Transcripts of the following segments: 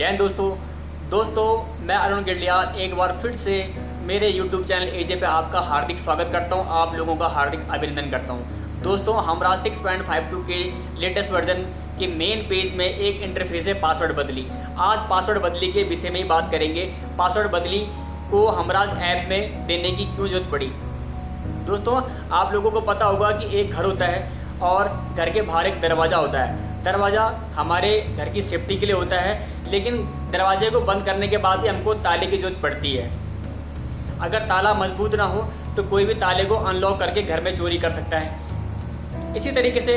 जय हिंद दोस्तों मैं अरुण गिडलियाल एक बार फिर से मेरे YouTube चैनल एजे पे आपका हार्दिक स्वागत करता हूं। आप लोगों का हार्दिक अभिनंदन करता हूं। दोस्तों हमारा 6.52 के लेटेस्ट वर्जन के मेन पेज में एक इंटरफेस है पासवर्ड बदली। आज पासवर्ड बदली के विषय में ही बात करेंगे। पासवर्ड बदली को हमराज ऐप में देने की क्यों जरूरत पड़ी। दोस्तों आप लोगों को पता होगा कि एक घर होता है और घर के बाहर एक दरवाज़ा होता है। दरवाज़ा हमारे घर की सेफ्टी के लिए होता है, लेकिन दरवाजे को बंद करने के बाद भी हमको ताले की जरूरत पड़ती है। अगर ताला मजबूत ना हो तो कोई भी ताले को अनलॉक करके घर में चोरी कर सकता है। इसी तरीके से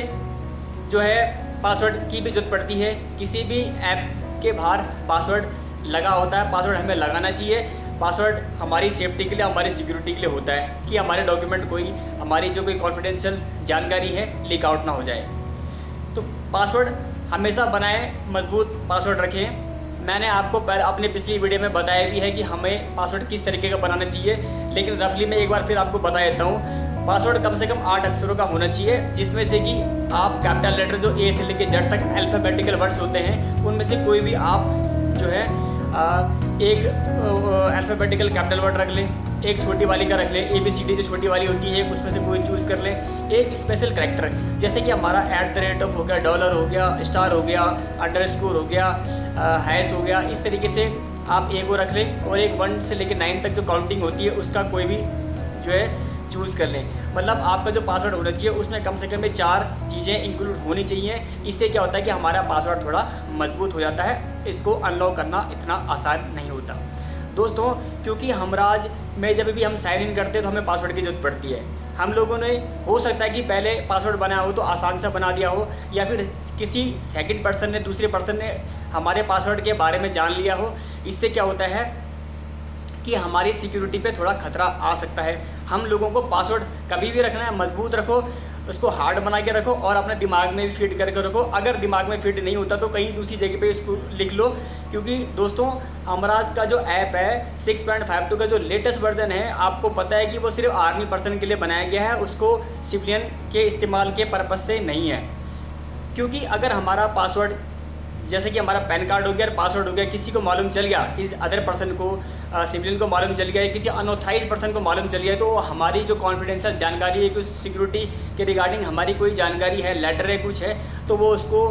जो है पासवर्ड की भी जरूरत पड़ती है। किसी भी ऐप के बाहर पासवर्ड लगा होता है। पासवर्ड हमें लगाना चाहिए। पासवर्ड हमारी सेफ्टी के लिए, हमारी सिक्योरिटी के लिए होता है कि हमारे डॉक्यूमेंट हमारी जो कोई कॉन्फिडेंशियल जानकारी है लीक आउट ना हो जाए। तो पासवर्ड हमेशा बनाएं, मजबूत पासवर्ड रखें। मैंने आपको अपने पिछली वीडियो में बताया भी है कि हमें पासवर्ड किस तरीके का बनाना चाहिए, लेकिन रफली मैं एक बार फिर आपको बता देता हूँ। पासवर्ड कम से कम 8 अक्षरों का होना चाहिए, जिसमें से कि आप कैपिटल लेटर जो ए से लेकर जेड तक अल्फ़ाबेटिकल वर्ड्स होते हैं उनमें से कोई भी आप जो है एक अल्फ़ाबेटिकल कैपिटल वर्ड रख लें, एक छोटी वाली का रख लें, ABCD जो छोटी वाली होती है उसमें से कोई चूज़ कर लें। एक स्पेशल कैरेक्टर जैसे कि हमारा @ हो गया, डॉलर हो गया, स्टार हो गया, अंडरस्कोर हो गया, हैश हो गया। इस तरीके से आप एक वो रख लें और एक 1 से लेकर 9 तक जो काउंटिंग होती है उसका कोई भी जो है चूज़ कर लें। मतलब आपका जो पासवर्ड होना चाहिए उसमें कम से कम 4 चीज़ें इंक्लूड होनी चाहिए। इससे क्या होता है कि हमारा पासवर्ड थोड़ा मजबूत हो जाता है। इसको अनलॉक करना इतना आसान नहीं होता दोस्तों, क्योंकि हमराज में जब भी हम साइन इन करते हैं तो हमें पासवर्ड की ज़रूरत पड़ती है। हम लोगों ने हो सकता है कि पहले पासवर्ड बनाया हो तो आसान सा बना दिया हो, या फिर किसी सेकंड पर्सन ने, दूसरे पर्सन ने हमारे पासवर्ड के बारे में जान लिया हो। इससे क्या होता है कि हमारी सिक्योरिटी पे थोड़ा खतरा आ सकता है। हम लोगों को पासवर्ड कभी भी रखना है, मजबूत रखो, उसको हार्ड बना के रखो और अपने दिमाग में भी फिट करके रखो। अगर दिमाग में फिट नहीं होता तो कहीं दूसरी जगह पे इसको लिख लो, क्योंकि दोस्तों हमराज का जो ऐप है 6.52 का जो लेटेस्ट वर्जन है, आपको पता है कि वो सिर्फ आर्मी पर्सन के लिए बनाया गया है, उसको सिविलियन के इस्तेमाल के पर्पज़ से नहीं है। क्योंकि अगर हमारा पासवर्ड जैसे कि हमारा पैन कार्ड हो गया, पासवर्ड हो गया, किसी को मालूम चल गया, किसी अदर पर्सन को, सिविलियन को मालूम चल गया, किसी अनऑथराइज पर्सन को मालूम चल गया, तो हमारी जो कॉन्फिडेंशियल जानकारी है, कुछ सिक्योरिटी के रिगार्डिंग हमारी कोई जानकारी है, लेटर है, कुछ है, तो वो उसको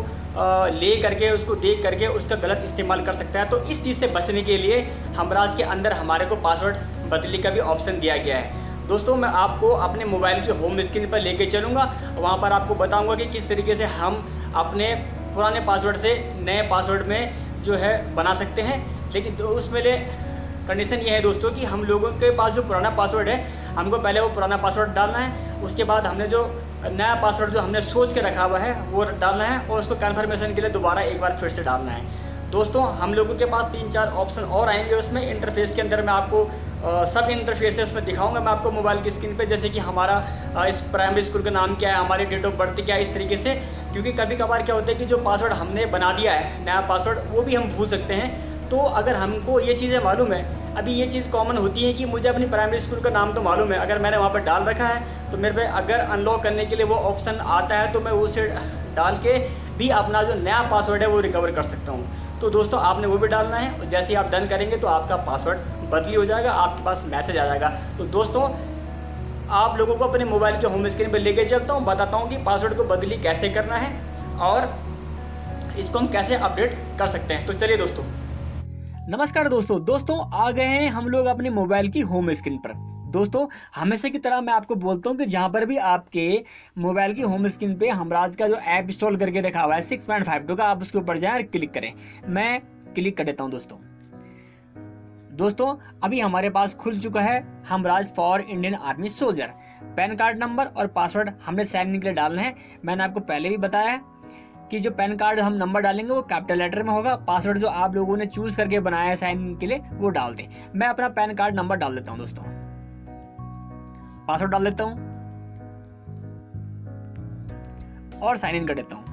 ले करके, उसको देख करके उसका गलत इस्तेमाल कर सकता है। तो इस चीज़ से बचने के लिए हमराज के अंदर हमारे को पासवर्ड बदली का भी ऑप्शन दिया गया है। दोस्तों मैं आपको अपने मोबाइल की होम स्क्रीन पर लेके चलूँगा, वहाँ पर आपको बताऊँगा कि किस तरीके से हम अपने पुराने पासवर्ड से नए पासवर्ड में जो है बना सकते हैं। लेकिन तो उसमें कंडीशन ये है दोस्तों कि हम लोगों के पास जो पुराना पासवर्ड है, हमको पहले वो पुराना पासवर्ड डालना है, उसके बाद हमने जो नया पासवर्ड जो हमने सोच के रखा हुआ है वो डालना है और उसको कन्फर्मेशन के लिए दोबारा एक बार फिर से डालना है। दोस्तों हम लोगों के पास 3-4 ऑप्शन और आएंगे उसमें इंटरफेस के अंदर। मैं आपको सब इंटरफेस है उसमें दिखाऊंगा मैं आपको मोबाइल की स्क्रीन पे, जैसे कि हमारा इस प्राइमरी स्कूल का नाम क्या है, हमारी डेट ऑफ बर्थ क्या है, इस तरीके से। क्योंकि कभी कभार क्या होता है कि जो पासवर्ड हमने बना दिया है नया पासवर्ड, वो भी हम भूल सकते हैं। तो अगर हमको ये चीज़ें मालूम है, अभी ये चीज़ कॉमन होती है कि मुझे अपनी प्राइमरी स्कूल का नाम तो मालूम है, अगर मैंने वहाँ पर डाल रखा है तो मेरे पे अगर अनलॉक करने के लिए वो ऑप्शन आता है तो मैं उसे डाल के भी अपना जो नया पासवर्ड है वो रिकवर कर सकता हूँ। तो दोस्तों आपने वो भी डालना है और जैसे ही आप डन करेंगे तो आपका पासवर्ड बदली हो जाएगा, आपके पास मैसेज आ जाएगा। तो दोस्तों आप लोगों को अपने मोबाइल के होम स्क्रीन पर लेके चलता हूँ, बताता हूँ कि पासवर्ड को बदली कैसे करना है और इसको हम कैसे अपडेट कर सकते हैं। तो चलिए दोस्तों। नमस्कार दोस्तों आ गए हैं हम लोग अपने मोबाइल की होम स्क्रीन पर। दोस्तों हमेशा की तरह मैं आपको बोलता हूं कि जहां पर भी आपके मोबाइल की होम स्क्रीन पे हमराज का जो ऐप इंस्टॉल करके रखा हुआ है 6.52 का, आप उसके ऊपर जाएं और क्लिक करें। मैं क्लिक कर देता हूं दोस्तों अभी हमारे पास खुल चुका है Hamraj for Indian army soldier. PAN card number और पासवर्ड हमने साइन इन के लिए डालना है। मैंने आपको पहले भी बताया है कि जो पैन कार्ड हम नंबर डालेंगे वो कैपिटल लेटर में होगा। पासवर्ड जो आप लोगों ने चूज करके बनाया है साइन इन के लिए वो डाल दें। मैं अपना पैन कार्ड नंबर डाल देता हूं दोस्तों, पासवर्ड डाल देता हूं और साइन इन कर देता हूं।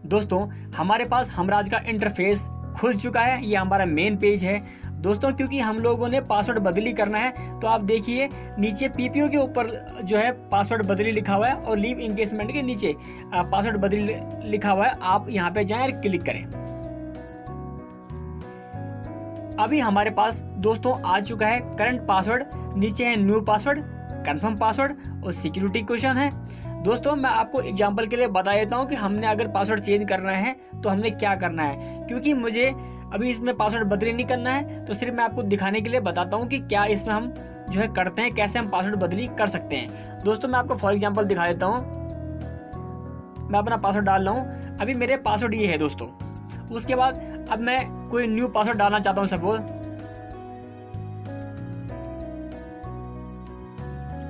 दोस्तों हमारे पास हमराज का इंटरफेस खुल चुका है, ये हमारा मेन पेज है दोस्तों। क्योंकि हम लोगों ने पासवर्ड बदली करना है तो आप देखिए नीचे PPO के ऊपर जो है पासवर्ड बदली लिखा हुआ है और लीव इंगेजमेंट के नीचे पासवर्ड बदली लिखा हुआ है। आप यहाँ पे जाएं और क्लिक करें। अभी हमारे पास दोस्तों आ चुका है करंट पासवर्ड, नीचे है न्यू पासवर्ड, कंफर्म पासवर्ड और सिक्योरिटी क्वेश्चन है। दोस्तों मैं आपको एग्जांपल के लिए बता देता हूँ कि हमने अगर पासवर्ड चेंज करना है तो हमने क्या करना है, क्योंकि मुझे अभी इसमें पासवर्ड बदली नहीं करना है, तो सिर्फ मैं आपको दिखाने के लिए बताता हूँ कि क्या इसमें हम जो है करते हैं, कैसे हम पासवर्ड बदली कर सकते हैं। दोस्तों मैं आपको फॉर एग्जांपल दिखा देता हूँ। मैं अपना पासवर्ड डाल रहा हूँ, अभी मेरे पासवर्ड ये है दोस्तों। उसके बाद अब मैं कोई न्यू पासवर्ड डालना चाहता हूँ सपोज।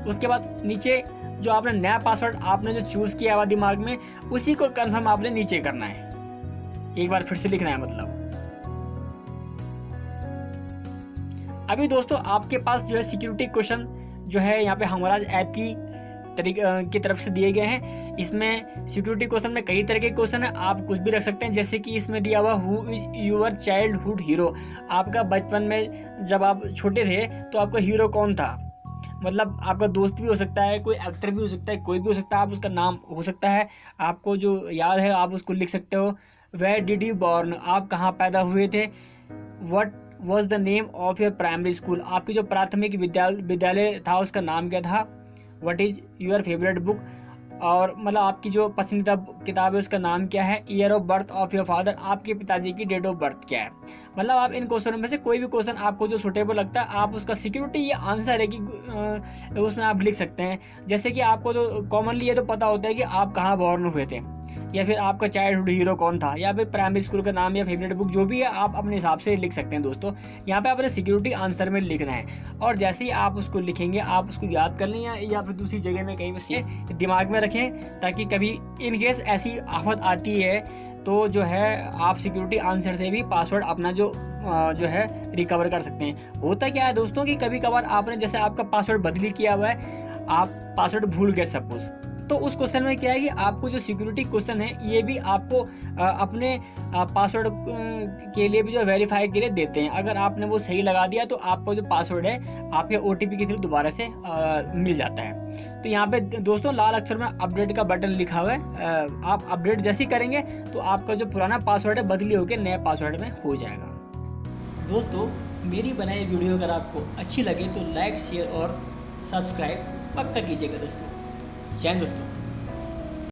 उसके बाद नीचे जो आपने नया पासवर्ड आपने जो चूज किया हुआ दिमाग में, उसी को कंफर्म आपने नीचे करना है, एक बार फिर से लिखना है मतलब। अभी दोस्तों आपके पास जो है सिक्योरिटी क्वेश्चन जो है यहाँ पे हमराज ऐप की तरफ से दिए गए हैं। इसमें सिक्योरिटी क्वेश्चन में कई तरह के क्वेश्चन है, आप कुछ भी रख सकते हैं। जैसे कि इसमें दिया हुआ who is your childhood hero, आपका बचपन में जब आप छोटे थे तो आपका हीरो कौन था, मतलब आपका दोस्त भी हो सकता है, कोई एक्टर भी हो सकता है, कोई भी हो सकता है, आप उसका नाम हो सकता है, आपको जो याद है आप उसको लिख सकते हो। वेयर डिड यू बॉर्न, आप कहाँ पैदा हुए थे। What was the name of your primary school, आपकी जो प्राथमिक विद्यालय था उसका नाम क्या था। What is your favourite book, और मतलब आपकी जो पसंदीदा किताब है उसका नाम क्या है। Year of birth of your father, आपके पिताजी की डेट ऑफ बर्थ क्या है। मतलब आप इन क्वेश्चनों में से कोई भी क्वेश्चन आपको जो सुटेबल लगता है आप उसका सिक्योरिटी ये आंसर है कि उसमें आप लिख सकते हैं। जैसे कि आपको तो कॉमनली ये तो पता होता है कि आप कहाँ बॉर्न हुए थे, या फिर आपका चाइल्डहुड हीरो कौन था, या फिर प्राइमरी स्कूल का नाम या फेवरेट बुक, जो भी है आप अपने हिसाब से लिख सकते हैं दोस्तों। यहाँ पे आपने सिक्योरिटी आंसर में लिखना है, और जैसे ही आप उसको लिखेंगे आप उसको याद कर लें या फिर दूसरी जगह में कहीं से दिमाग में रखें, ताकि कभी इन केस ऐसी आफत आती है तो जो है आप सिक्योरिटी आंसर से भी पासवर्ड अपना जो है रिकवर कर सकते हैं। होता क्या है दोस्तों कि कभी कभार आपने जैसे आपका पासवर्ड बदली किया हुआ है, आप पासवर्ड भूल गए सपोज, तो उस क्वेश्चन में क्या है कि आपको जो सिक्योरिटी क्वेश्चन है ये भी आपको अपने पासवर्ड के लिए भी जो वेरीफाई के लिए देते हैं। अगर आपने वो सही लगा दिया तो आपको जो पासवर्ड है आपके OTP के थ्रू दोबारा से मिल जाता है। तो यहाँ पे दोस्तों लाल अक्षर में अपडेट का बटन लिखा हुआ है, आप अपडेट जैसे ही करेंगे तो आपका जो पुराना पासवर्ड है बदली होकर नया पासवर्ड में हो जाएगा। दोस्तों मेरी बनाई वीडियो अगर आपको अच्छी लगे तो लाइक शेयर और सब्सक्राइब पक्का कीजिएगा दोस्तों। जय हिंद दोस्तों।